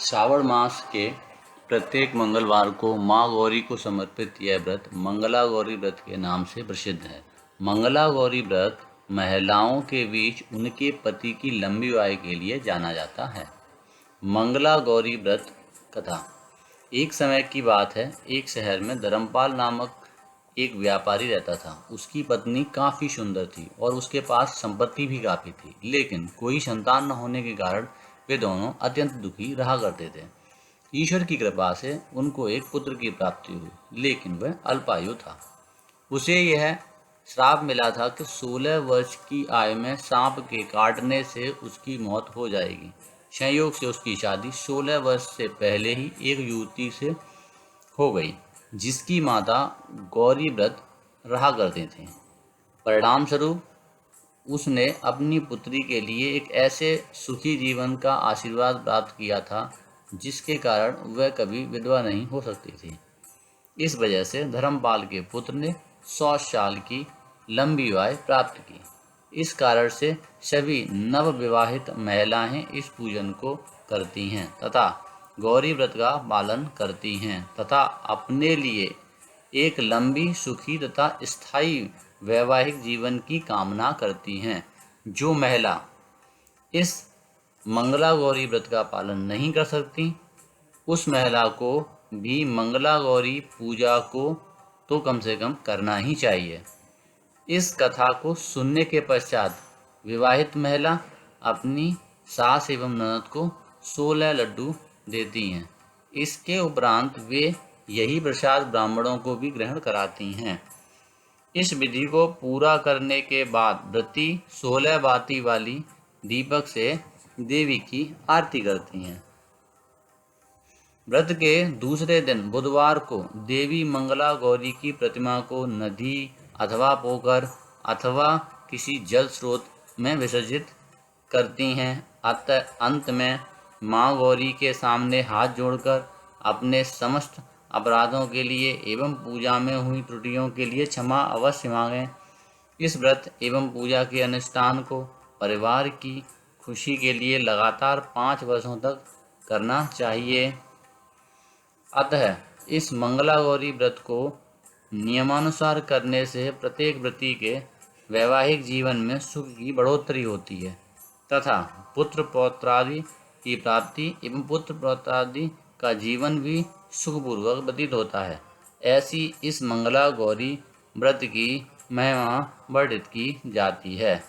श्रावण मास के प्रत्येक मंगलवार को माँ गौरी को समर्पित यह व्रत मंगला गौरी व्रत के नाम से प्रसिद्ध है। मंगला गौरी व्रत महिलाओं के बीच उनके पति की लंबी आयु के लिए जाना जाता है। मंगला गौरी व्रत कथा। एक समय की बात है, एक शहर में धर्मपाल नामक एक व्यापारी रहता था। उसकी पत्नी काफ़ी सुंदर थी और उसके पास संपत्ति भी काफ़ी थी, लेकिन कोई संतान न होने के कारण वे दोनों अत्यंत दुखी रहा करते थे। ईश्वर की कृपा से उनको एक पुत्र की प्राप्ति हुई, लेकिन वह अल्पायु था। उसे यह श्राप मिला था कि 16 वर्ष की आयु में सांप के काटने से उसकी मौत हो जाएगी। संयोग से उसकी शादी 16 वर्ष से पहले ही एक युवती से हो गई, जिसकी माता गौरी व्रत रहा करते थे। परिणाम स्वरूप उसने अपनी पुत्री के लिए एक ऐसे सुखी जीवन का आशीर्वाद प्राप्त किया था, जिसके कारण वह कभी विधवा नहीं हो सकती थी। इस वजह से धर्मपाल के पुत्र ने 100 साल की लंबी आयु प्राप्त की। इस कारण से सभी नवविवाहित महिलाएं इस पूजन को करती हैं तथा गौरी व्रत का पालन करती हैं तथा अपने लिए एक लंबी, सुखी तथा स्थायी वैवाहिक जीवन की कामना करती हैं। जो महिला इस मंगला गौरी व्रत का पालन नहीं कर सकती, उस महिला को भी मंगला गौरी पूजा को तो कम से कम करना ही चाहिए। इस कथा को सुनने के पश्चात विवाहित महिला अपनी सास एवं ननद को 16 लड्डू देती हैं। इसके उपरांत वे यही प्रसाद ब्राह्मणों को भी ग्रहण कराती हैं। इस विधि को पूरा करने के बाद व्रती 16 बाती वाली दीपक से देवी की आरती करती हैं। व्रत के दूसरे दिन बुधवार को देवी मंगला गौरी की प्रतिमा को नदी अथवा पोखर अथवा किसी जल स्रोत में विसर्जित करती हैं। अंत में माँ गौरी के सामने हाथ जोड़कर अपने समस्त अपराधों के लिए एवं पूजा में हुई त्रुटियों के लिए क्षमा अवश्य मांगें। इस व्रत एवं पूजा के अनुष्ठान को परिवार की खुशी के लिए लगातार 5 वर्षों तक करना चाहिए। अतः इस मंगला गौरी व्रत को नियमानुसार करने से प्रत्येक व्रती के वैवाहिक जीवन में सुख की बढ़ोतरी होती है तथा पुत्र पौत्रादि की प्राप्ति एवं पुत्र पौत्रादि का जीवन भी सुखपूर्वक व्यतीत होता है। ऐसी इस मंगला गौरी व्रत की महिमा वर्णित की जाती है।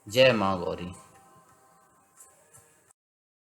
जय माँ गौरी।